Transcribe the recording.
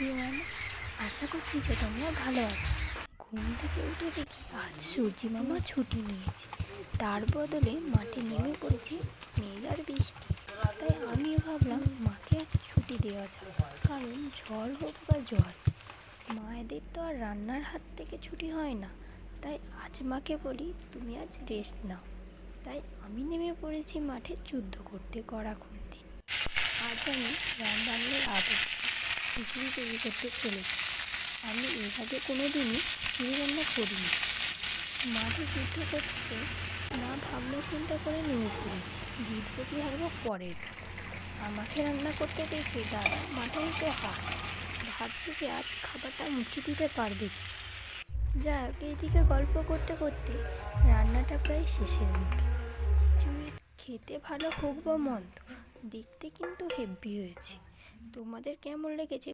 Everyone, আশা করছি যে তোমরা ভালো আছো। ঘুম থেকে উঠে দেখি আজ সূর্যি মামা ছুটি নিয়েছে, তার বদলে মাঠে নেমে পড়েছে মেঘ আর বৃষ্টি। তাই আমিও ভাবলাম মাকে আজ ছুটি দেওয়া যাক, কারণ ঝড় হোক বা জল, মায়েদের তো আর রান্নার হাত থেকে ছুটি হয় না। তাই আজ মাকে বলি তুমি আজ রেস্ট নাও। তাই আমি নেমে পড়েছি মাঠে যুদ্ধ করতে কড়াকড়ি। আজ আমি রান্নার আগে খিচুড়ি তৈরি করতে চলেছি। আমি এর আগে কোনো দিনই খিচুড়ি রান্না করিনি। মাঠে যুদ্ধ করতে মা ভাবনা চিন্তা করে নেমে পড়েছি, জিতবো কি হারবো পরের। আমাকে রান্না করতে দেখে দাদা মাথায় তো হাত, ভাবছি যে আজ খাবারটা মুখে দিতে পারবে কি। যাক, এইদিকে গল্প করতে করতে রান্নাটা প্রায় শেষের মুখে। খিচুড়ি খেতে ভালো হোক বা মন্দ, দেখতে কিন্তু হেব্বি হয়েছে। তোমাদের কেমন লেগেছে